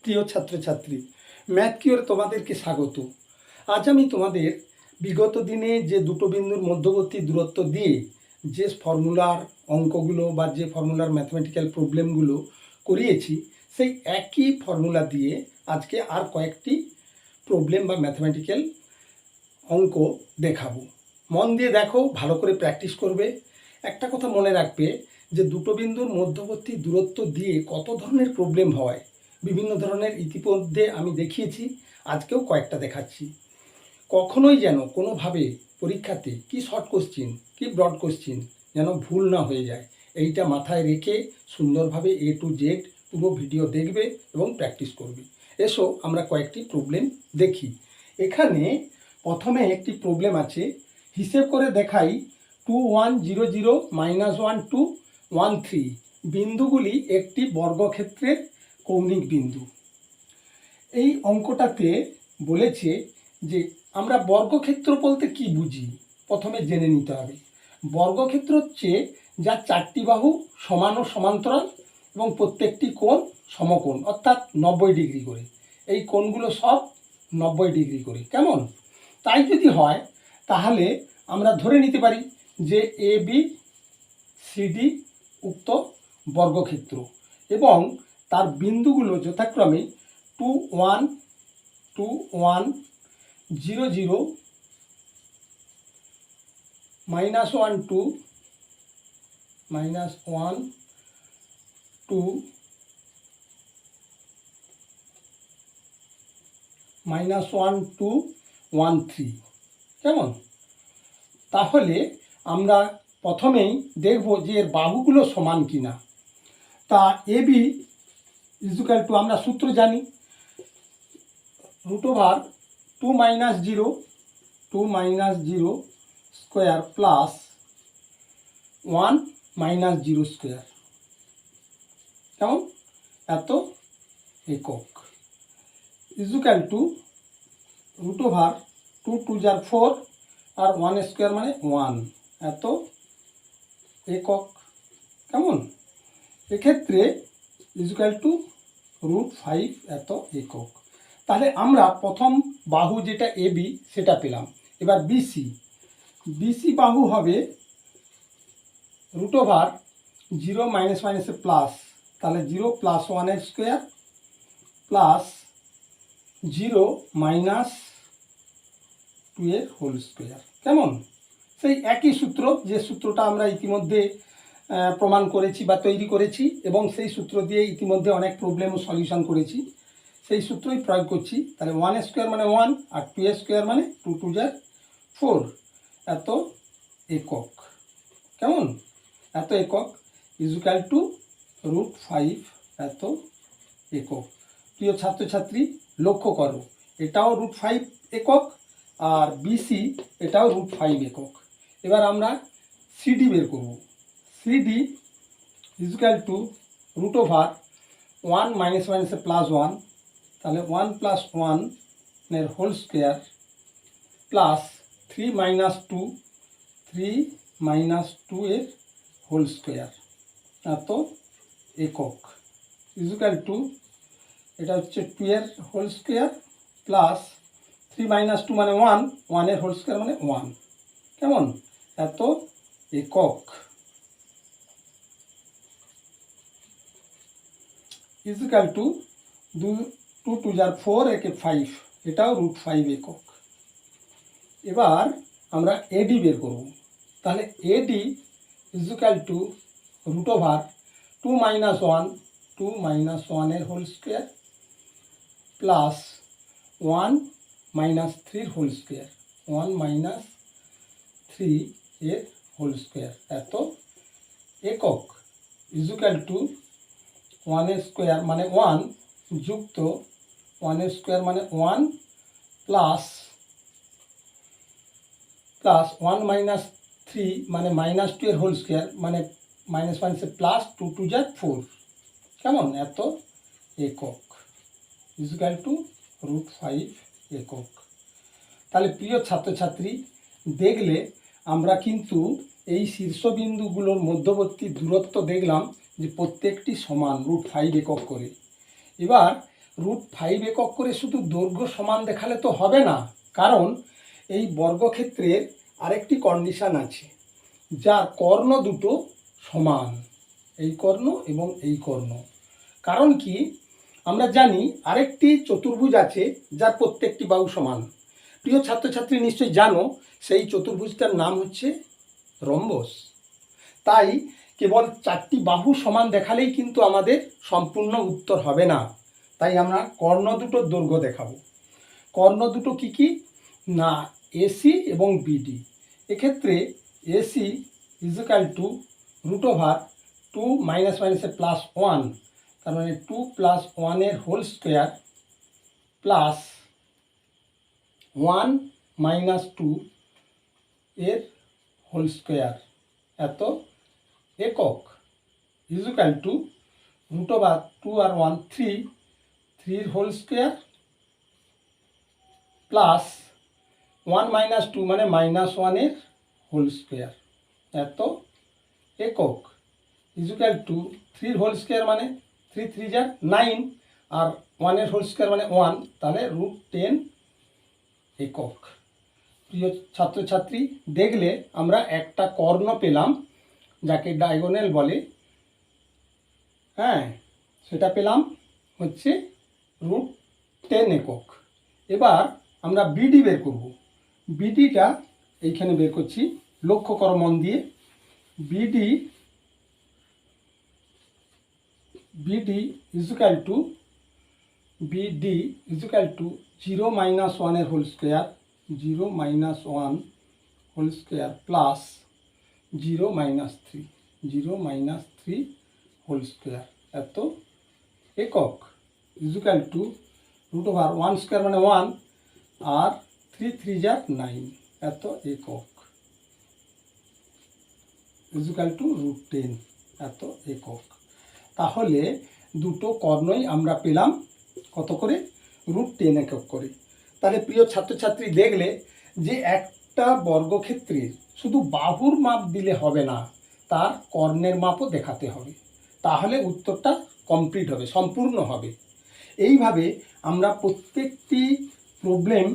প্রিয় ছাত্রছাত্রী, ম্যাথ কিওরে তোমাদেরকে স্বাগত। আজ আমি তোমাদের বিগত দিনে যে দুটো বিন্দুর মধ্যবর্তী দূরত্ব দিয়ে যে ফর্মুলার অঙ্কগুলো বা যে ফর্মুলার ম্যাথমেটিক্যাল প্রবলেমগুলো করিয়েছি, সেই একই ফর্মুলা দিয়ে আজকে আর কয়েকটি প্রবলেম বা ম্যাথমেটিক্যাল অঙ্ক দেখাবো। মন দিয়ে দেখো, ভালো করে প্র্যাকটিস করবে। একটা কথা মনে রাখবে যে দুটো বিন্দুর মধ্যবর্তী দূরত্ব দিয়ে কত ধরনের প্রবলেম হয়, বিভিন্ন ধরনের ইতিমধ্যে আমি দেখিয়েছি, আজকেও কয়েকটা দেখাচ্ছি। কখনোই যেন কোনোভাবে পরীক্ষাতে কি শর্ট কোশ্চিন কি ব্রড কোশ্চিন যেন ভুল না হয়ে যায়, এইটা মাথায় রেখে সুন্দরভাবে A to Z পুরো ভিডিও দেখবে এবং প্র্যাকটিস করবে। এসো আমরা কয়েকটি প্রবলেম দেখি। এখানে প্রথমে একটি প্রবলেম আছে, হিসেব করে দেখাই 2 1 0 0 -1 2 1 3 বিন্দুগুলি একটি বর্গক্ষেত্রের কৌণিক বিন্দু। এই অঙ্কটাতে বলেছে যে আমরা বর্গক্ষেত্র বলতে কি বুঝি, প্রথমে জেনে নিতে হবে। বর্গক্ষেত্র হচ্ছে যা চারটি বাহু সমান ও সমান্তরাল এবং প্রত্যেকটি কোণ সমকোণ, অর্থাৎ 90 ডিগ্রি করে। এই কোণগুলো সব 90 ডিগ্রি করে। কেমন? তাই যদি হয় তাহলে আমরা ধরে নিতে পারি যে ABCD উক্ত বর্গক্ষেত্র এবং তার বিন্দুগুলো যথাক্রমে 2 1 2 1 0 0 -1 2 -1 2 -1 2 1 3। কেমন? তাহলে আমরা প্রথমেই দেখব যে এর বাহুগুলো সমান কিনা। তা AB ইজুকাল টু, আমরা সূত্র জানি, √2 - 0 2 - 0 স্কোয়ার প্লাস 1 - 0 স্কোয়ার। কেমন? এত একক ইজুকাল টু √2 2 * 4 আর 1 স্কোয়ার মানে 1, এত একক। কেমন? এক্ষেত্রে ইজুকাল টু √5 এত একক। তাহলে আমরা প্রথম বাহু যেটা AB সেটা পেলাম। এবার BC বাহু হবে √0 মাইনাসে প্লাস, তাহলে 0 + 1 এর স্কোয়ার প্লাস 0 - 2 এর হোল স্কোয়ার। কেমন? সেই একই সূত্র, যে সূত্রটা আমরা ইতিমধ্যে প্রমাণ করেছি বা তৈরি করেছি এবং সেই সূত্র দিয়ে ইতিমধ্যে অনেক প্রবলেমও সলিউশন করেছি, সেই সূত্রই প্রয়োগ করছি। তাহলে 1 স্কোয়ার মানে 1 আর 2 স্কোয়ার মানে 2 2 = 4, এত একক। কেমন? এত একক ইজুকাল টু √5 এত একক। প্রিয় ছাত্রছাত্রী, লক্ষ্য করো, এটাও √5 একক আর BC এটাও √5 একক। এবার আমরা CD বের করব। CD ইজুকাল টু √1 মাইনাসে প্লাস 1, তাহলে 1 + 1 এর হোল স্কোয়ার প্লাস 3 - 2 এর হোল স্কোয়ার, এত একক ইজুকাল টু, এটা হচ্ছে 2 এর হোল স্কোয়ার প্লাস 3 - 2 মানে 1 এর হোল স্কোয়ার মানে 1। কেমন? এত একক ইজুকাল টু 2 2 * 4 একে 5, এটাও √5 একক। এবার আমরা AD বের করব। তাহলে AD ইজুকাল টু √2 - 1 এর হোল স্কোয়ার প্লাস 1 - 3 এর হোল স্কোয়ার, 1 - 3 এর হোল স্কোয়ার, এত একক ইজুকাল টু 1 স্কোয়ার মানে 1 যুক্ত 1 স্কোয়ার মানে 1 প্লাস 1 - 3 মানে -2 এর হোল স্কোয়ার মানে -1 প্লাস 2 2 = 4। কেমন? এত একক ইজুকাল টু √5 একক। তাহলে প্রিয় ছাত্রছাত্রী, দেখলে আমরা কিন্তু এই শীর্ষবিন্দুগুলোর মধ্যবর্তী দূরত্ব দেখলাম যে প্রত্যেকটি সমান √5 একক করে। এবার √5 একক করে শুধু দৈর্ঘ্য সমান দেখালে তো হবে না, কারণ এই বর্গক্ষেত্রের আরেকটি কন্ডিশন আছে, যার কর্ণ দুটো সমান, এই কর্ণ এবং এই কর্ণ। কারণ কি, আমরা জানি আরেকটি চতুর্ভুজ আছে যার প্রত্যেকটি বাহু সমান। প্রিয় ছাত্রছাত্রী নিশ্চয়ই জানো, সেই চতুর্ভুজটার নাম হচ্ছে রম্বস। তাই কেবল 4টি বাহু সমান দেখালেই কিন্তু আমাদের সম্পূর্ণ উত্তর হবে না। তাই আমরা কর্ণ দুটোর দৈর্ঘ্য দেখাবো। কর্ণ দুটো কি কি না, এসি এবং বিডি। এক্ষেত্রে এসি ইজিক্যাল টু √2 মাইনাস মাইনাসে +1, তার মানে 2 + 1 এর হোল স্কোয়ার প্লাস 1 - 2 এর হোল স্কোয়ার এত একক ইজিক্যাল টু √2 আর 1 3 হোল স্কোয়ার প্লাস 1 - 2 মানে -1 এর হোল স্কোয়ার এত একক ইজিক্যাল টু 3 হোল স্কোয়ার মানে 3 3 যা 9 আর 1 এর হোল স্কোয়ার মানে 1, তাহলে √10 একক। প্রিয় ছাত্রছাত্রী, দেখলে আমরা একটা কর্ণ পেলাম যাকে ডায়াগোনাল বলে, হ্যাঁ, সেটা পেলাম হচ্ছে √10 একক। এবার আমরা বিডি বের করব। বিডিটা এইখানে বের করছি, লক্ষ্য করো মন দিয়ে। বিডি ইজিক্যাল টু 0 - 1 এর whole square, 0 - 1 whole square plus 0 - 3 whole square এত একক ইজিক্যাল টু √1 স্কোয়ার মানে 1 আর 3 3 যা 9 এত একক ইজিক্যাল টু √10 এত একক। তাহলে দুটো কর্ণই আমরা পেলাম কত করে, √10 একক করে। তাহলে প্রিয় ছাত্রছাত্রী, দেখলে যে একটা বর্গক্ষেত্রের শুধু বাহুর মাপ দিলে হবে না, তার কর্ণের মাপও দেখাতে হবে, তাহলে উত্তরটা কমপ্লিট হবে, সম্পূর্ণ হবে। এইভাবে আমরা প্রত্যেকটি প্রবলেম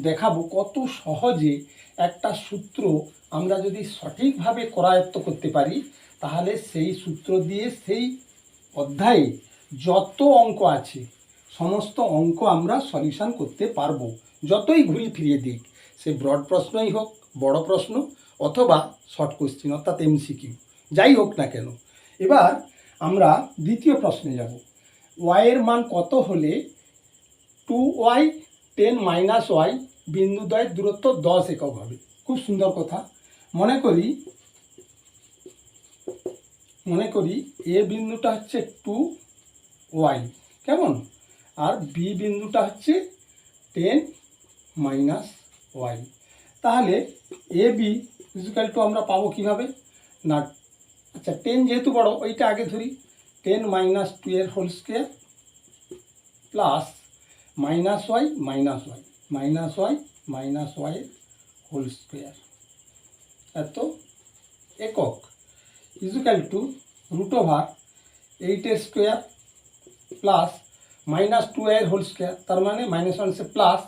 দেখাবো কত সহজে একটা সূত্র আমরা যদি সঠিকভাবে করায়ত্ত করতে পারি, তাহলে সেই সূত্র দিয়ে সেই অধ্যায়ে যত অঙ্ক আছে সমস্ত অঙ্ক আমরা সলিউশন করতে পারবো, যতই ঘুরিয়ে ফিরিয়ে দিক, সে ব্রড প্রশ্নই হোক, বড় প্রশ্ন, অথবা শর্ট কোশ্চেন অর্থাৎ এমসিকিউ, যাই হোক না কেন। এবার আমরা দ্বিতীয় প্রশ্নে যাব। ওয়াইয়ের মান কত হলে 2y 10 - y বিন্দুদ্বয়ের দূরত্ব 10 একক হবে? খুব সুন্দর কথা। মনে করি এ বিন্দুটা হচ্ছে 2y, কেমন, আর বি বিন্দুটা হচ্ছে 10 - y। তাহলে এ বি ইজিক্যাল টু আমরা পাবো কিভাবে না, আচ্ছা 10 যেহেতু বড়, ওইটা আগে ধরি, 10 - 2 এর whole square plus -y - y এর হোল স্কোয়ার এত একক ইজিক্যাল টু √8 এর স্কোয়ার প্লাস -2y এর হোল স্কোয়ার, তার মানে -1 সে প্লাস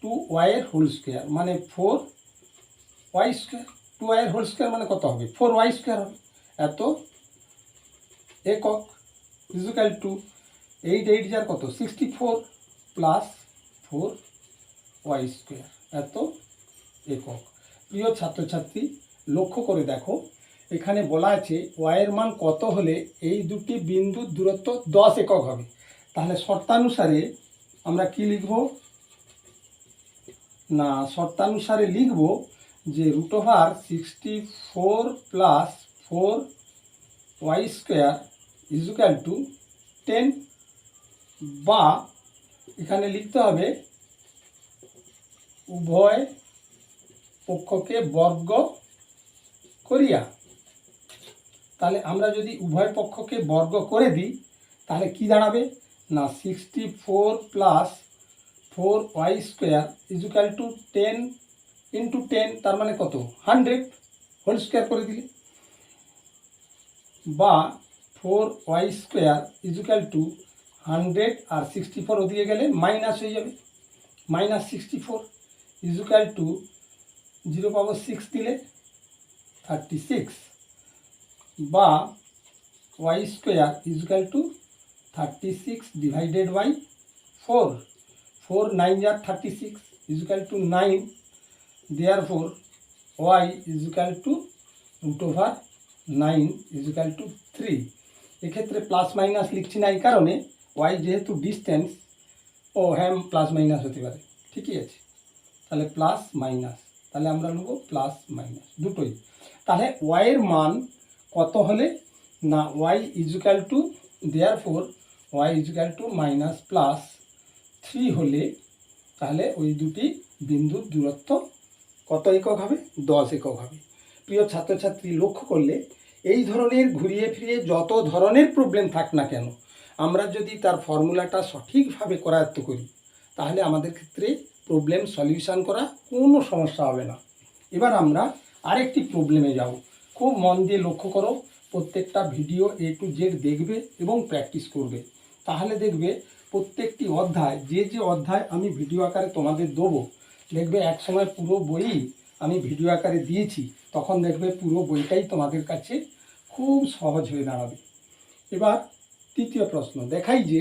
2y এর হোল স্কোয়ার মানে 4y স্কোয়ার। 2y এর হোল স্কোয়ার মানে কত হবে, 4y স্কোয়ার হবে এত একক ইজিক্যাল টু 8 8 যার কত 64 প্লাস 4y স্কোয়ার এত একক। প্রিয় ছাত্রছাত্রী, লক্ষ্য করে দেখো, এখানে বলা আছে ওয়াইয়ের মান কত হলে এই দুটি বিন্দুর দূরত্ব 10 একক হবে। তাহলে শর্তানুসারে আমরা কি লিখব না, শর্তানুসারে লিখব যে √64 plus 4y square is equal two 10, বা এখানে লিখতে হবে উভয় পক্ষকে বর্গ করিয়া। তাহলে আমরা যদি উভয় পক্ষকে বর্গ করে দিই তাহলে কি দাঁড়াবে না, 64 plus 4y square is equal two 10 × 10, তার মানে কত 100 হোল স্কোয়ার করে দিলে, বা 4y স্কোয়ার ইজিক্যাল টু 100 আর 64 ওদিকে গেলে মাইনাস হয়ে যাবে, -64 ইজুকাল টু 0/6 দিলে 36 বা y square equal to 36 divided by 4, 4 9 jar 36 equal to 9, therefore y equal to √9 equal to 3। এক্ষেত্রে প্লাস মাইনাস লিখছি না এই কারণে, ওয়াই যেহেতু ডিস্টেন্স, ও হ্যাঁ প্লাস মাইনাস হতে পারে, ঠিকই আছে। তাহলে প্লাস মাইনাস, তাহলে আমরা নেব প্লাস মাইনাস দুটোই। তাহলে ওয়াইয়ের মান কত হলে, না y equal to, therefore y equal to -+3 হলে তাহলে ওই দুটি বিন্দুর দূরত্ব কত একক হবে, 10 একক হবে। প্রিয় ছাত্রছাত্রী, লক্ষ্য করলে এই ধরনের ঘুরিয়ে ফিরিয়ে যত ধরনের প্রবলেম থাক না কেন, আমরা যদি তার ফর্মুলাটা সঠিকভাবে করায়ত্ত করি তাহলে আমাদের ক্ষেত্রে প্রবলেম সলিউশন করা কোনো সমস্যা হবে না। এবার আমরা আরেকটি প্রবলেমে যাব। খুব মন দিয়ে লক্ষ্য করো, প্রত্যেকটা ভিডিও A to Z দেখবে এবং প্র্যাকটিস করবে। তাহলে দেখবে প্রত্যেকটি অধ্যায়, যে অধ্যায় আমি ভিডিও আকারে তোমাদের দেবো, দেখবে একসময় পুরো বই আমি ভিডিও আকারে দিয়েছি, তখন দেখবে পুরো বইটাই তোমাদের কাছে খুব সহজ হয়ে দাঁড়াবে। এবার তৃতীয় প্রশ্ন দেখাই যে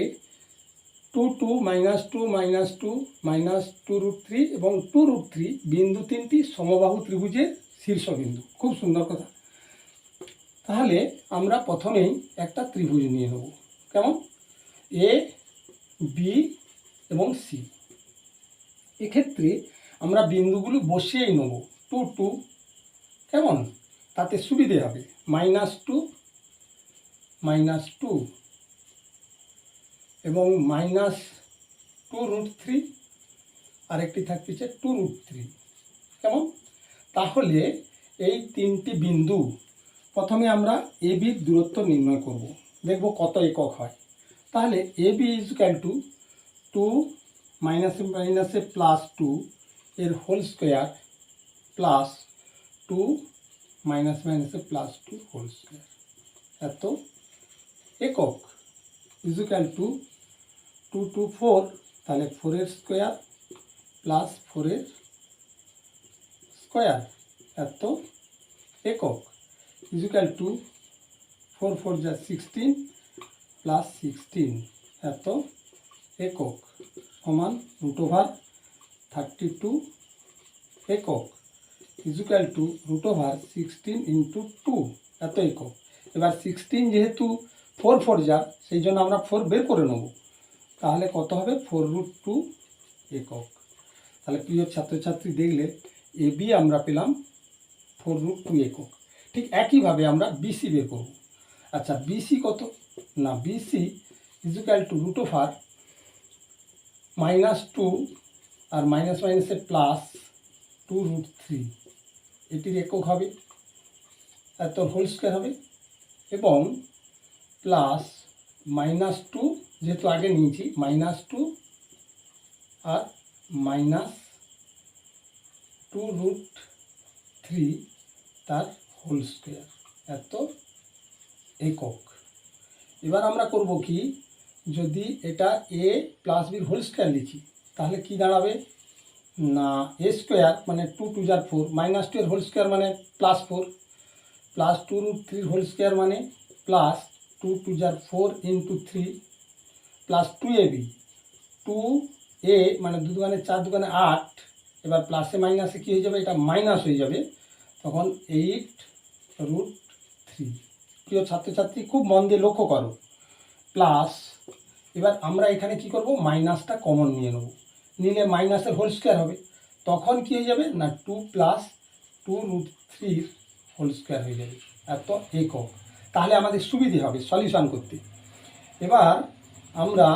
2 2 -2 -2 -2√3 এবং 2√3 বিন্দু তিনটি সমবাহু ত্রিভুজের শীর্ষবিন্দু। খুব সুন্দর কথা। তাহলে আমরা প্রথমেই একটা ত্রিভুজ নিয়ে নেব, কেমন, এ বি এবং সি। এক্ষেত্রে আমরা বিন্দুগুলো বসিয়েই নেব, 2 2, কেমন, তাতে সুবিধে হবে, -2 -2 এবং -2√3, আরেকটি থাকতেছে 2√3, কেমন। তাহলে এই তিনটি বিন্দু প্রথমে আমরা এ বির দূরত্ব নির্ণয় করব, দেখব কত একক হয়। তাহলে এ বি ইজুক্যাল টু 2 -2 এর whole square plus 2 -2 whole square, এত একক ইজুক্যাল টু 2 2 4, তাহলে 4 এর স্কোয়ার প্লাস 4 এর স্কোয়ার, এত একক ইজুক্যাল টু 4 4 যা 16 প্লাস 16, এত একক, সমান √32 একক ইজুক্যাল টু √16 × 2, এত একক। এবার 16 যেহেতু 4 4 যা, সেই জন্য আমরা 4 বের করে নেব, তাহলে কত হবে 4√2 একক। তাহলে প্রিয় ছাত্রছাত্রী, দেখলে এ বি আমরা পেলাম 4√2 একক। ঠিক একইভাবে আমরা বিসি বের করব। আচ্ছা, বিসি কত, না বিসি ইজুক্যাল টু -2 আর মাইনাস মাইনাসে প্লাস 2√3, এটির একক হবে, এত হোল স্কোয়ার হবে, এবং প্লাস -2 যেহেতু আগে নিয়েছি, -2 আর -2√3 তার হোল স্কোয়ার, এত একক। এবার আমরা করব কি, যদি এটা এ প্লাস বির হোল স্কোয়ার লিখি তাহলে কি দাঁড়াবে, না এ স্কোয়ার মানে 2 2 jar 4, -2 এর হোল স্কোয়ার মানে +4, প্লাস 2√3 হোল স্কোয়ার মানে plus 2 2 jar 4 × 3 plus 2ab, 2a মানে 2 2 4 2 8, এবার প্লাসে মাইনাসে কী হয়ে যাবে, এটা মাইনাস হয়ে যাবে, তখন 8√3। প্রিয় ছাত্রছাত্রী, খুব মন দিয়ে লক্ষ্য করো, প্লাস, এবার আমরা এখানে কি করব, মাইনাসটা কমন নিয়ে নেব, নিলে মাইনাসের হোল স্কোয়ার হবে, তখন কি হয়ে যাবে, না 2 + 2√3 হোল স্কোয়ার হয়ে যাবে, এত একক। তাহলে আমাদের সুবিধে হবে সলিউশন করতে। এবার আমরা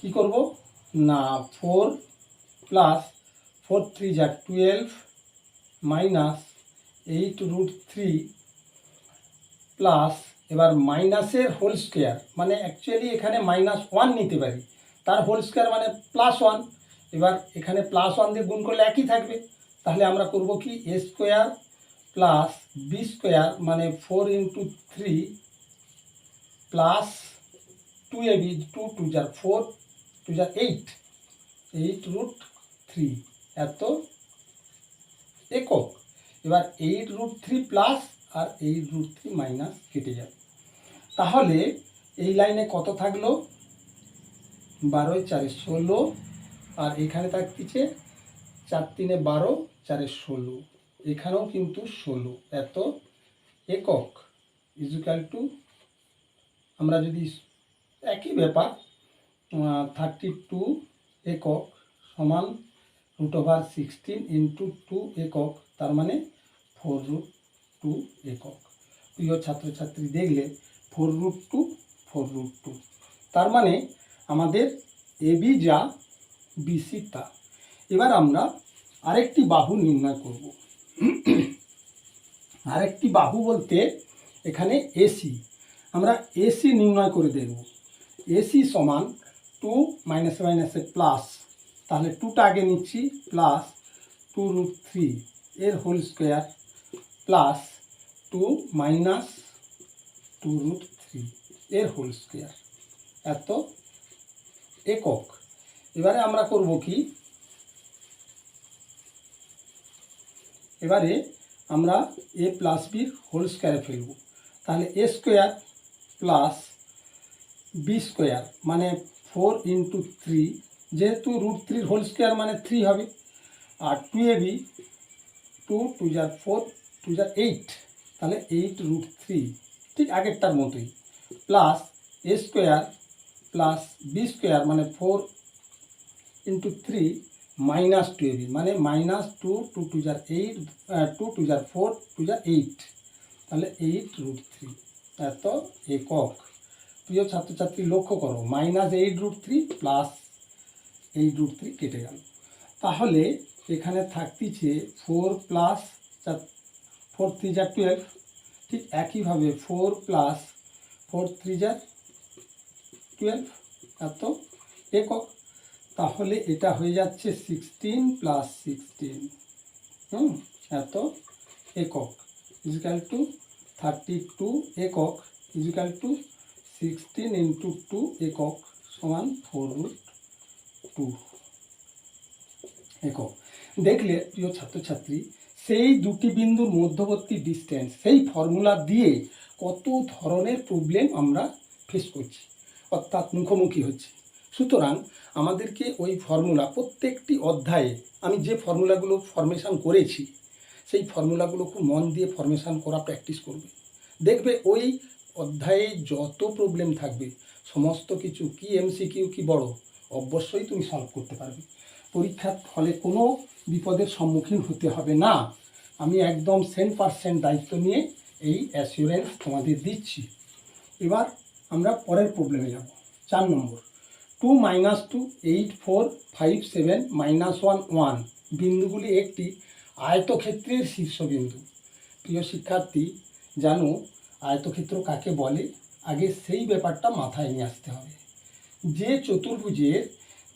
কি করব, না 4 + 4 3 যা 12 -8√3 প্লাস, এবার মাইনাসের হোল স্কোয়ার মানে অ্যাকচুয়ালি এখানে -1 নিতে পারি, তার হোল স্কোয়ার মানে +1, এবার এখানে +1 দিয়ে গুণ করলে একই থাকবে, তাহলে আমরা করব কি, a square plus B square মানে 4 × 3 প্লাস 2ab, 2 2 jar 4 2 jar 8, 8√3 এত একক। এবার 8√3 প্লাস আর 8√3 মাইনাস কেটে যাবে। তাহলে এই লাইনে কত থাকলো? 12 4 16, আর এখানে থাকতেছে 4 3 12 4 16, এখানেও কিন্তু 16 এত একক ইজুকাল টু, আমরা যদি একই ব্যাপার 32 একক সমান √16 ইন্টু 2 একক, তার মানে 4√2 একক। প্রিয় ছাত্রছাত্রী দেখলে 4√2 4√2, তার মানে আমাদের এবি যা বিসি তা। এবার আমরা আরেকটি বাহু নির্ণয় করব। আরেকটি বাহু বলতে এখানে এসি, আমরা এসি নির্ণয় করে দেখব। এসি সমান 2 মাইনাসে মাইনাসে প্লাস, তাহলে 2টা আগে নিচ্ছি, প্লাস 2√3 এর হোল স্কোয়ার প্লাস 2 মাইনাস 2√3 এর হোল স্কোয়ার এত একক। এবারে আমরা করব কি, এবারে আমরা এ প্লাস বির হোল স্কোয়ারে ফেলব। তাহলে এ স্কোয়ার প্লাস বি স্কোয়ার মানে 4 ইন্টু 3, যেহেতু √3 হোল স্কোয়ার মানে 3 হবে, আর 2ab 2 2 jar 4 2 jar 8, তাহলে 8√3 ঠিক আগেরটার মতোই, প্লাস এ স্কোয়ার প্লাস বি স্কোয়ার মানে 4 ইন্টু 3 মাইনাস 2ab মানে মাইনাস 2 2 2 jar 8 2 2 jar 4 2 jar 8, তাহলে 8√3 এত একক। প্রিয় ছাত্রছাত্রী লক্ষ্য করো, মাইনাস 8√3 প্লাস 8√3 কেটে গেল। তাহলে এখানে থাকতেছে 4 প্লাস 4 3 jar 12, ঠিক একইভাবে 4 প্লাস 4 3 jar 12 এত একক। তাহলে এটা হয়ে যাচ্ছে 16 প্লাস 16 এত একক ইজিক্যাল টু 32 একক ইজিক্যাল টু 16 ইন্টু 2 একক সমান 4√2 একক। দেখলে প্রিয় ছাত্রছাত্রী, সেই দুটি বিন্দুর মধ্যবর্তী ডিস্টেন্স, সেই ফর্মুলা দিয়ে কত ধরনের প্রবলেম আমরা ফেস করছি, অর্থাৎ মুখোমুখি হচ্ছে। সুতরাং আমাদেরকে ওই ফর্মুলা প্রত্যেকটি অধ্যায়ে আমি যে ফর্মুলাগুলো ফরমেশান করেছি, সেই ফর্মুলাগুলো খুব মন দিয়ে ফরমেশান করা প্র্যাকটিস করবে। দেখবে ওই অধ্যায়ে যত প্রবলেম থাকবে সমস্ত কিছু কি এমসিকিউ কি বড়, অবশ্যই তুমি সলভ করতে পারবে। পরীক্ষার ফলে কোনো বিপদের সম্মুখীন হতে হবে না। আমি একদম 100% দায়িত্ব নিয়ে এই অ্যাসিওরেন্স তোমাদের দিচ্ছি। এবার আমরা পরের প্রবলেমে যাব। 4 নম্বর, 2 - 2 8 4 5 7 -1 1 বিন্দুগুলি একটি আয়তক্ষেত্রের শীর্ষবিন্দু। প্রিয় শিক্ষার্থী, জানো আয়তক্ষেত্র কাকে বলে? আগে সেই ব্যাপারটা মাথায় নিয়ে আসতে হবে। যে চতুর্ভুজের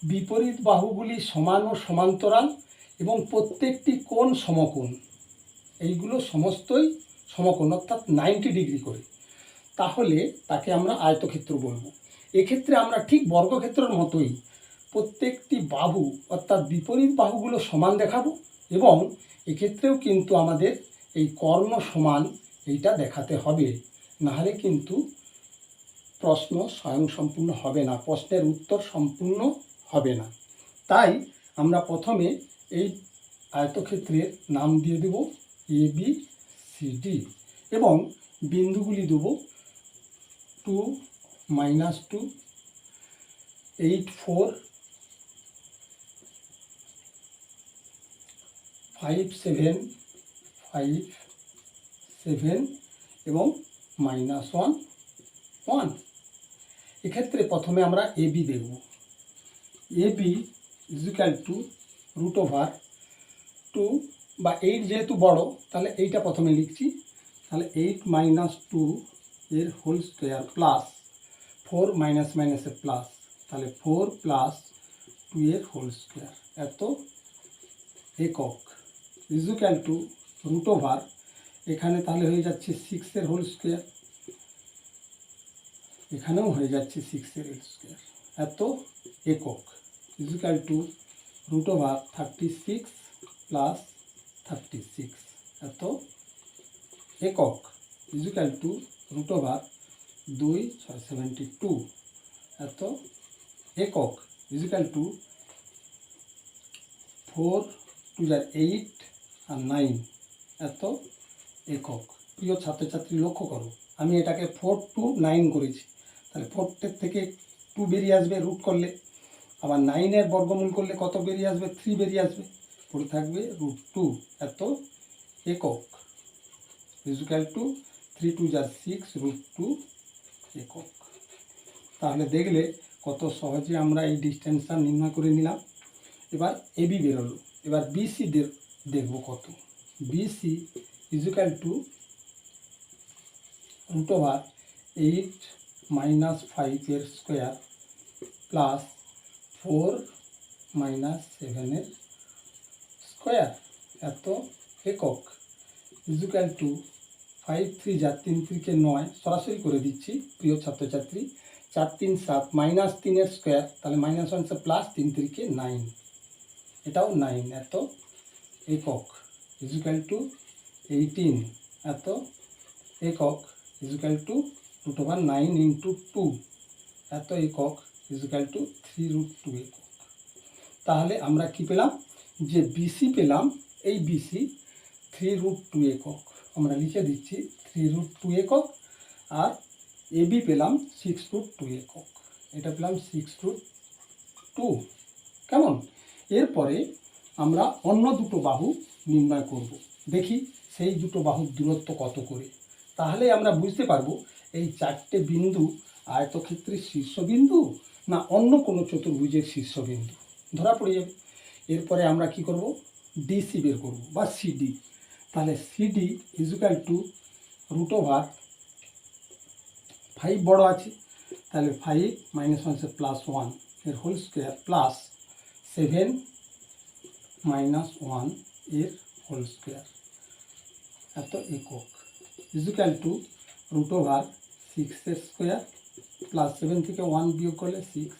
বিপরীত বাহুগুলি সমান ও সমান্তরাল এবং প্রত্যেকটি কোণ সমকোণ, এইগুলো সমস্তই সমকোণ অর্থাৎ 90 ডিগ্রি করে, তাহলে তাকে আমরা আয়তক্ষেত্র বলবো। এক্ষেত্রে আমরা ঠিক বর্গক্ষেত্রের মতোই প্রত্যেকটি বাহু অর্থাৎ বিপরীত বাহুগুলো সমান দেখাবো, এবং এক্ষেত্রেও কিন্তু আমাদের এই কর্ণ সমান এইটা দেখাতে হবে, নাহলে কিন্তু প্রশ্ন স্বয়ংসম্পূর্ণ হবে না, প্রশ্নের উত্তর সম্পূর্ণ হবে না। তাই আমরা প্রথমে এই আয়তক্ষেত্রের নাম দিয়ে দেব ABCD এবং বিন্দুগুলি দেব 2 - 2 8 4 5 7 5 7 এবং -1 1। এক্ষেত্রে প্রথমে আমরা AB দেখব। AB ইজিক্যাল টু √2 বা 8 যেহেতু বড়, তাহলে এইটা প্রথমে লিখছি। তাহলে 8 - 2 এর হোল স্কোয়ার প্লাস 4 মাইনাস মাইনাসে প্লাস, তাহলে 4 প্লাস 2 এর হোল স্কোয়ার এত একক ইজিক্যাল টু √, এখানে তাহলে হয়ে যাচ্ছে 6 এর হোল স্কোয়ার এখানেও হয়ে যাচ্ছে 6 এর স্কোয়ার, এত একক ইজিক্যাল টু √36 প্লাস 36 এত একক ইজিক্যাল টু √2 72 এত একক ইজিক্যাল টু 4 2 8 আর 9 এত একক। প্রিয় ছাত্রছাত্রী লক্ষ্য করো, আমি এটাকে 4 to 9 করেছি, তাহলে 4 থেকে 2 বেরিয়ে আসবে রুট করলে, আবার 9-এর বর্গমূল করলে কত বেরিয়ে আসবে? 3 বেরিয়ে আসবে, পড়ে থাকবে √2 এত একক ইজিক্যাল টু 3 2 6 √2 একক। তাহলে দেখলে কত সহজে আমরা এই ডিস্টেন্সটা নির্ণয় করে নিলাম। এবার এবি বেরোলো, এবার বিসি দেখব কত। বিসি ইজিক্যাল টু √8 - 5 এর স্কোয়ার প্লাস 4 - 7 এর স্কোয়ার এত একক ইজিক্যাল টু 5 3 যা 3 3 9, সরাসরি করে দিচ্ছি প্রিয় ছাত্রছাত্রী, 4 3 7 -3 এর স্কোয়ার, তাহলে -1 প্লাস 3 3 9, এটাও 9 এত একক ইজিক্যাল টু 18 এত একক ইজিক্যাল টু √9 × 2 এত একক ইজিক্যাল টু 3√2 একক। তাহলে আমরা কি পেলাম? যে বিসি পেলাম, এই বিসি 3√2 একক, আমরা লিখে দিচ্ছি 3√2 একক, আর এবি পেলাম 6√2 একক, এটা পেলাম 6√2। কেমন? এরপরে আমরা অন্য দুটো বাহু নির্ণয় করব, দেখি সেই দুটো বাহুর দূরত্ব কত করে। তাহলে আমরা বুঝতে পারবো এই 4টে বিন্দু আয়তক্ষেত্রের শীর্ষবিন্দু না অন্য কোনো চতুর্ভুজের শীর্ষবিন্দু ধরা পড়ে যাবে। এরপরে আমরা কি করব? ডিসি বের করব বা সিডি। তাহলে সিডি ইজিক্যাল টু √5 বড় আছে, তাহলে 5 - 1 প্লাস 1 এর হোল স্কোয়ার প্লাস 7 - 1 এর হোল স্কোয়ার এত একক ইজিক্যাল টু √6 এর স্কোয়ার প্লাস 7 থেকে 1 বিয়োগ করলে 6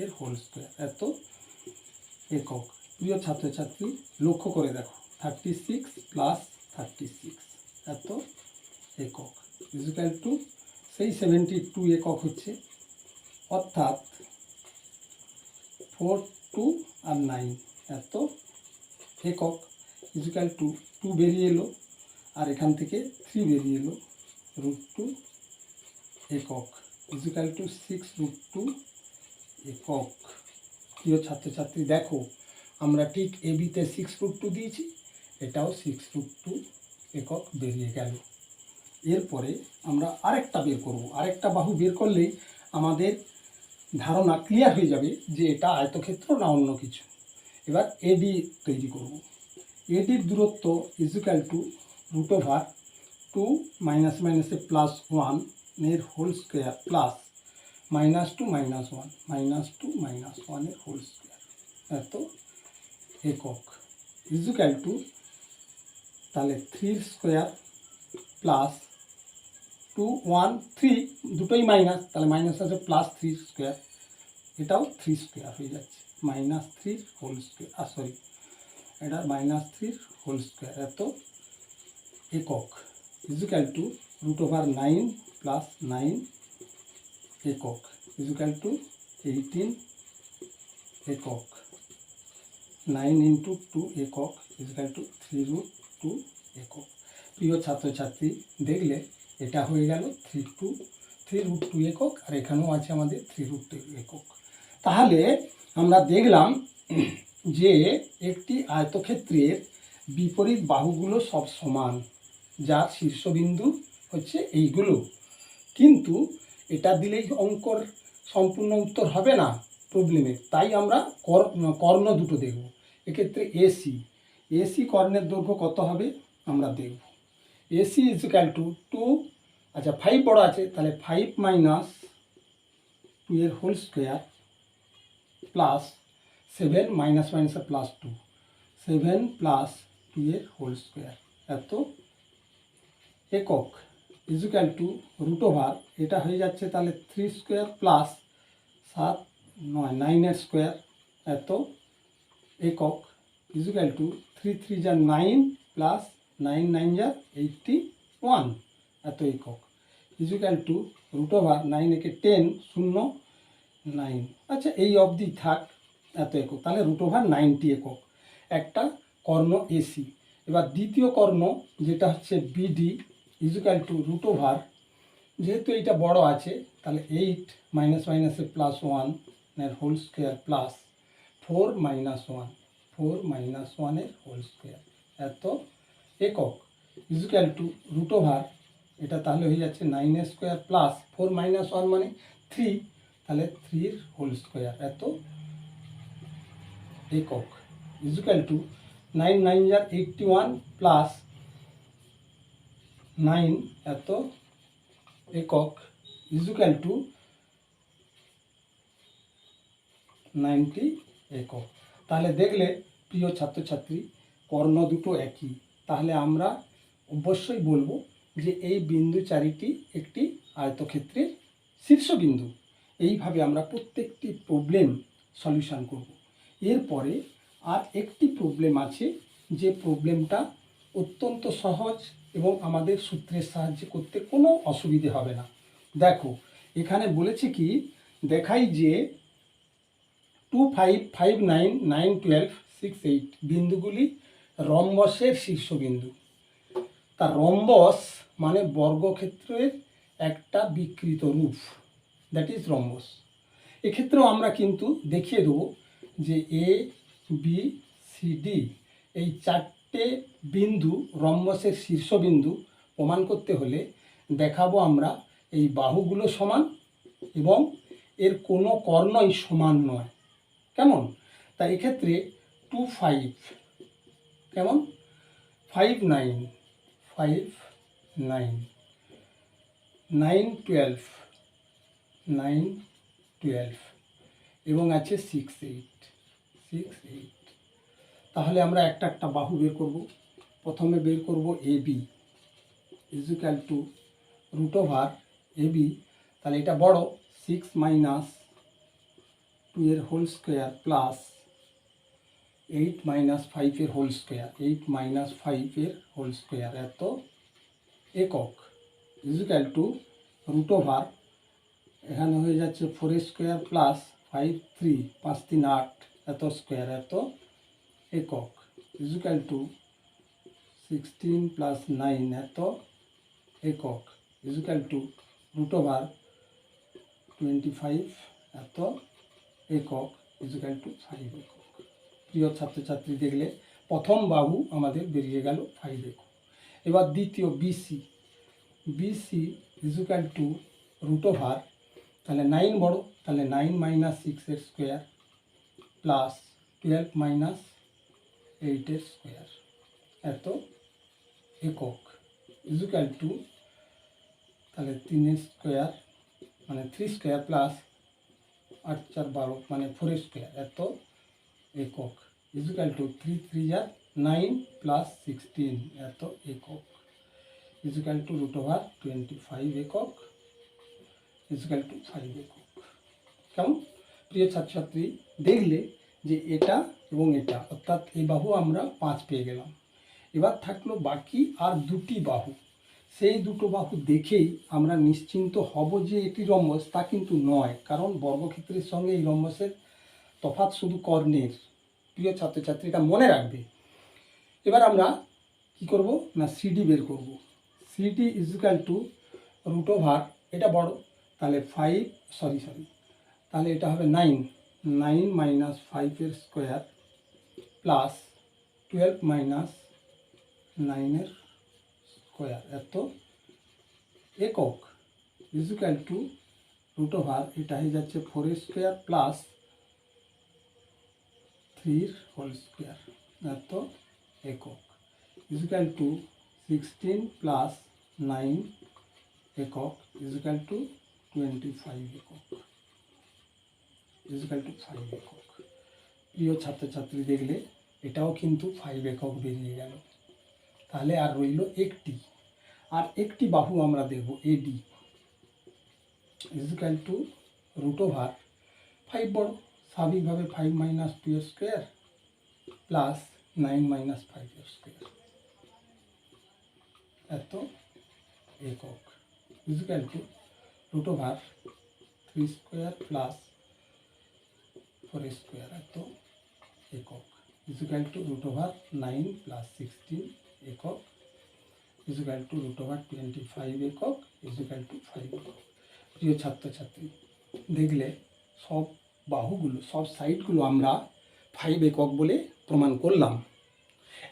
এর হোল স্কোয়ার এত একক। প্রিয় ছাত্রছাত্রী লক্ষ্য করে দেখো, 36 প্লাস 36 এত একক ইজিক্যাল টু সেই 72 একক হচ্ছে, অর্থাৎ 4 2 আর 9 এত একক ইজিক্যাল টু 2 বেরিয়ে এলো, আর এখান থেকে 3 বেরিয়ে এলো, √2 একক ইজিক্যাল টু 6√2 একক। প্রিয় ছাত্রছাত্রী দেখো, আমরা ঠিক এবিতে 6√2 দিয়েছি, এটাও 6√2 একক বেরিয়ে গেল। এরপরে আমরা আরেকটা বের করব, আরেকটা বাহু বের করলেই আমাদের ধারণা ক্লিয়ার হয়ে যাবে যে এটা আয়তক্ষেত্র না অন্য কিছু। এবার এডি তৈরি করব। এডির দূরত্ব ইজিক্যাল টু √2 - প্লাস 1 এর হোল স্কোয়ার প্লাস -2 - 1 -2 - 1 এর হোল স্কোয়ার এত একক ইজিক্যাল টু, তাহলে 3 স্কোয়ার প্লাস 2 1 3 দুটোই মাইনাস, তাহলে মাইনাস আছে প্লাস 3 স্কোয়ার, এটাও 3 স্কোয়ার হয়ে যাচ্ছে, -3 হোল স্কোয়ার, সরি এটা -3 হোল স্কোয়ার এত একক ইজিক্যাল টু √9 প্লাস 9 একক ইজিক্যাল টু 18 একক, 9 × 2 একক ইজিক্যাল টু 3√2 একক। প্রিয় ছাত্রছাত্রী দেখলে এটা হয়ে গেল 3√2 একক, আর এখানেও আছে আমাদের 3√2 একক। তাহলে আমরা দেখলাম যে একটি আয়তক্ষেত্রের বিপরীত বাহুগুলো সব সমান, যার শীর্ষবিন্দু হচ্ছে এইগুলো, কিন্তু এটা দিলেই অঙ্কর সম্পূর্ণ উত্তর হবে না প্রবলেমের, তাই আমরা কর্ণ দুটো দেখব। এক্ষেত্রে এসি কর্ণের দৈর্ঘ্য কত হবে আমরা দেখব। এসি ইজিক্যাল টু 2, আচ্ছা 5 বড় আছে, তাহলে 5 - 2 এর whole square plus 7 - plus 2 7 plus 2 এর হোল স্কোয়ার এত একক ইজুক্যাল টু রুট ওভার এটা হয়ে যাচ্ছে তাহলে 3 স্কোয়ার প্লাস 7 9 9 স্কোয়ার এত একক ইজুক্যাল টু 3 3 যা 9 প্লাস 9 9 যা 81 এত একক ইজুক্যাল টু রুট ওভার 9 একে 10 0 9 আচ্ছা এই অবধি থাক এত একক তাহলে রুট ওভার 90 একক একটা কর্ণ এসি। এবার দ্বিতীয় কর্ণ যেটা হচ্ছে BD equal to root over যেহেতু এইটা বড় আছে তাহলে 8 মাইনাস মাইনাসে প্লাস 1 এর হোল স্কোয়ার প্লাস 4 মাইনাস 1 এর হোল স্কোয়ার এত একক ইজুক্যাল টু রুট ওভার এটা তাহলে হয়ে যাচ্ছে 9 স্কোয়ার প্লাস 4 মাইনাস 1 মানে 3 তাহলে 3 এর হোল স্কোয়ার এত একক ইজুক্যাল টু 9 9 যার 81 প্লাস 9 এত একক ইজুক্যাল টু 90 একক। তাহলে দেখলে প্রিয় ছাত্রছাত্রী কর্ণ দুটো একই, তাহলে আমরা অবশ্যই বলবো যে এই বিন্দু চারিটি একটি আয়তক্ষেত্রের শীর্ষবিন্দু। এইভাবে আমরা প্রত্যেকটি প্রবলেম সলিউশন করব। এরপরে আর একটি প্রবলেম আছে যে প্রবলেমটা অত্যন্ত সহজ এবং আমাদের সূত্রের সাহায্যে করতে কোনো অসুবিধে হবে না। দেখো এখানে বলেছে কি দেখাই যে 2 5 5 9 9 12 6 8 বিন্দুগুলি রম্বসের শীর্ষবিন্দু। তার রম্বস মানে বর্গক্ষেত্রের একটা বিকৃত রূপ, দ্যাট ইজ রম্বস। এক্ষেত্রেও আমরা কিন্তু দেখিয়ে দেবো যে এ বি সি ডি এই চারটে বিন্দু রম্বসের শীর্ষবিন্দু প্রমাণ করতে হলে দেখাবো আমরা এই বাহুগুলো সমান এবং এর কোনো কর্ণই সমান নয়। কেমন? তা এক্ষেত্রে 2 5 কেমন 5 9 5 9 9 12 9 12 এবং আছে 6 8 6 8। তাহলে আমরা একটা একটা বাহু বের করব। প্রথমে বের করব A B equal to root over A B, তাহলে এটা বড় 6 মাইনাস 2 এর হোল স্কোয়ার প্লাস 8 মাইনাস 5 এর হোল স্কোয়ার 8 মাইনাস 5 এর হোল স্কোয়ার এত একক ইজুক্যাল টু রুট ওভার এখানে হয়ে যাচ্ছে 4 স্কোয়ার প্লাস 5 3 5 3 8 এত স্কোয়ার এত একক ইজুক্যাল টু 16 প্লাস 9 এত একক ইজুক্যাল টু রুট ওভার 25 এত একক ইজুক্যাল টু 5 একক। প্রিয় ছাত্রছাত্রী দেখলে প্রথম বাহু আমাদের বেরিয়ে গেল 5 একক। এবার দ্বিতীয় BC BC equal to root over তাহলে 9 বড় তাহলে 9 মাইনাস 6 এর স্কোয়ার প্লাস 12 মাইনাস 8 এর স্কোয়ার এত একক ইজুক্যাল টু তাহলে 3 স্কোয়ার মানে 3 স্কোয়ার প্লাস 8 4 12 মানে 4 স্কোয়ার এত একক ইজুক্যাল টু 3 3 যা 9 প্লাস 16 এত একক ইজুক্যাল টু রুট ওভার 25 একক ইজুক্যাল টু 5 একক। কেমন? প্রিয় ছাত্রছাত্রী দেখলে যে এটা এবং এটা অর্থাৎ এই বাহু আমরা 5 পেয়ে গেলাম। এবার থাকলো বাকি আর দুটি বাহু, সেই দুটো বাহু দেখেই আমরা নিশ্চিন্ত হব যে এটি রম্বস তা কিন্তু নয়, কারণ বর্গক্ষেত্রের সঙ্গে এই রম্বসের তফাৎ শুধু কর্ণের। প্রিয় ছাত্রছাত্রী এটা মনে রাখবে। এবার আমরা কি করব না সিডি বের করব। CD equal to root over এটা বড় তাহলে 5 সরি তাহলে এটা হবে 9 9 মাইনাস 5 এর স্কোয়ার প্লাস 12 মাইনাস 9 এর স্কোয়ার এত একক ইজুক্যাল টু রুট ওভার এটা হয়ে যাচ্ছে 4 স্কোয়ার প্লাস 3 হোল স্কোয়ার এত একক ইজুক্যাল টু 16 প্লাস 9 একক ইজুক্যাল টু 25 একক ইজুক্যাল টু 5 একক। প্রিয় ছাত্রছাত্রী দেখলে এটাও কিন্তু 5 একক বেরিয়ে গেল। তাহলে আর রইল একটি, আর একটি বাহু আমরা দেখব এডি ইজিক্যাল টু রুট ওভার 5 বড়, স্বাভাবিকভাবে 5 মাইনাস 2 এর স্কোয়ার প্লাস 9 মাইনাস 5 এর স্কোয়ার এত একক equal to root over 3 square plus 4 square এত একক equal to root over 9 plus 16 একক ইজিক্যাল টু রুট ওভার 25 একক ইজিক্যাল টু 5 একক। প্রিয় ছাত্রছাত্রী, দেখলে সব বাহুগুলো সব সাইডগুলো আমরা 5 একক বলে প্রমাণ করলাম।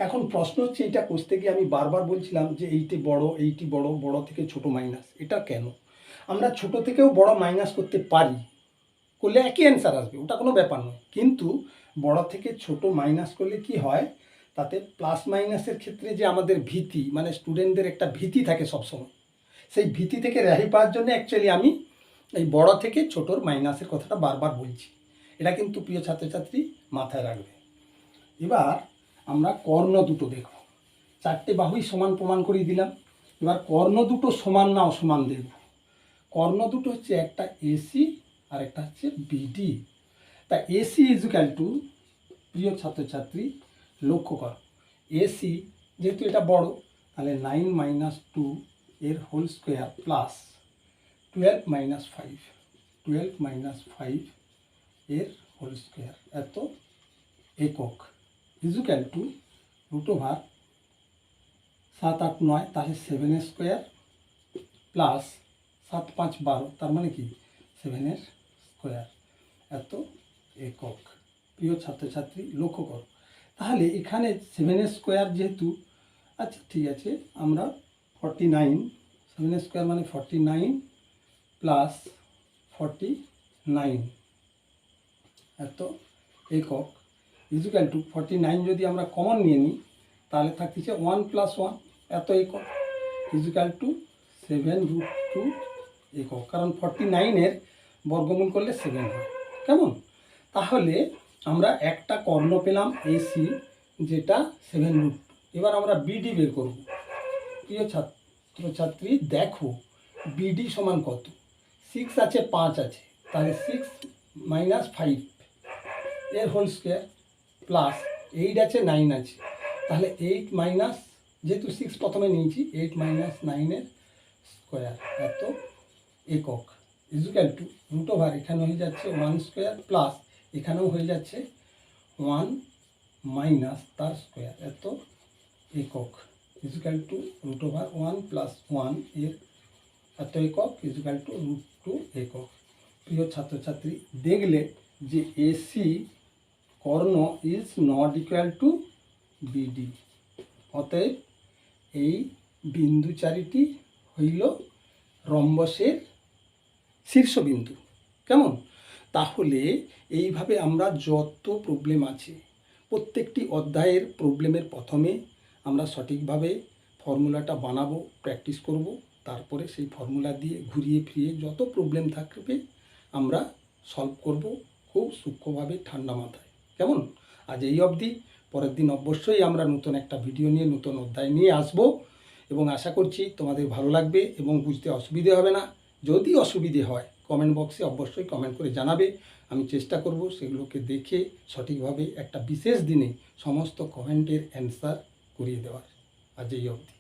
এখন প্রশ্ন হচ্ছে, এটা করতে গিয়ে আমি বারবার বলছিলাম যে এইটি বড়, বড় থেকে ছোট মাইনাস, এটা কেন? আমরা ছোট থেকেও বড় মাইনাস করতে পারি, করলে একই অ্যান্সার আসবে, ওটা কোনো ব্যাপার নয়। কিন্তু বড় থেকে ছোট মাইনাস করলে কি হয়, তাতে প্লাস মাইনাসের ক্ষেত্রে যে আমাদের ভীতি, মানে স্টুডেন্টদের একটা ভীতি থাকে সবসময়, সেই ভীতি থেকে রেহাই পাওয়ার জন্য অ্যাকচুয়ালি আমি এই বড় থেকে ছোটোর মাইনাসের কথাটা বারবার বলছি। এটা কিন্তু প্রিয় ছাত্রছাত্রী মাথায় রাখবে। এবার আমরা কর্ণ দুটো দেখব। 4টে বাহুই সমান প্রমাণ করিয়ে দিলাম। এবার কর্ণ দুটো সমান না অসমান দেখব। কর্ণ দুটো হচ্ছে একটা এসি আর একটা হচ্ছে বিডি। তা এসি ইজিক্যাল টু, প্রিয় ছাত্রছাত্রী লক্ষ্য কর, এসি যেহেতু এটা বড়, তাহলে 9 মাইনাস 2 এর হোল স্কোয়ার প্লাস 12 মাইনাস 5 এর হোল স্কোয়ার এত একক ইজিক্যাল টু রুট ওভার 7 8 9, তাহলে 7 এর স্কোয়ার প্লাস 7 5 12, তার মানে কি 7 এর স্কোয়ার এত একক। প্রিয় ছাত্রছাত্রী লক্ষ্য করো, তাহলে এখানে 7 এর স্কোয়ার যেহেতু, আচ্ছা ঠিক আছে, আমরা 49, 7 এর স্কোয়ার মানে 49 প্লাস 49 এত একক ইজিক্যাল টু 49 যদি আমরা কমন নিয়ে নিই তাহলে থাকতেছে 1 প্লাস 1 এত একক ইজিক্যাল টু 7√2 একক, কারণ 49-এর বর্গমূল করলে 7 হয়। কেমন? তাহলে আমরা একটা কর্ণ পেলাম এসি, যেটা 7√2। এবার আমরা বিডি বের করব। প্রিয় ছাত্রছাত্রী দেখো, বিডি সমান কত? 6 আছে, 5 আছে, তাহলে 6 মাইনাস 5 এর হোল স্কোয়ার প্লাস 8 আছে, 9 আছে, তাহলে 8 মাইনাস, যেহেতু 6 প্রথমে নিয়েছি, 8 মাইনাস 9 এর স্কোয়ার এত একক ইজিক্যাল টু রুট ওভার, এখানে হয়ে যাচ্ছে 1 স্কোয়ার প্লাস এখানেও হয়ে যাচ্ছে 1 মাইনাস তার স্কোয়ার এত একক equal to root over 1 plus 1 এর এত একক ইজিক্যাল টু √2 একক। প্রিয় ছাত্রছাত্রী, দেখলে যে AC Karna is not equal to BD, অতএব এই বিন্দু চারিটি হইল রম্বসের শীর্ষবিন্দু। কেমন? তাহলে এইভাবে আমরা যত প্রবলেম আছে, প্রত্যেকটি অধ্যায়ের প্রবলেমের প্রথমে আমরা সঠিকভাবে ফর্মুলাটা বানাবো, প্র্যাকটিস করব, তারপরে সেই ফর্মুলা দিয়ে ঘুরিয়ে ফিরিয়ে যত প্রবলেম থাকবে আমরা সলভ করব খুব সূক্ষ্মভাবে, ঠান্ডা মাথায়। কেমন? আজ এই অবধি। পরের দিন অবশ্যই আমরা নতুন একটা ভিডিও নিয়ে, নতুন অধ্যায় নিয়ে আসব এবং আশা করছি তোমাদের ভালো লাগবে এবং বুঝতে অসুবিধে হবে না। যদি অসুবিধে হয় কমেন্ট বক্সে অবশ্যই কমেন্ট করে জানাবে, আমি চেষ্টা করব সেগুলোকে দেখে সঠিকভাবে একটা বিশেষ দিনে সমস্ত কমেন্টের অ্যান্সার করিয়ে দেওয়ার। আজ এই অবধি।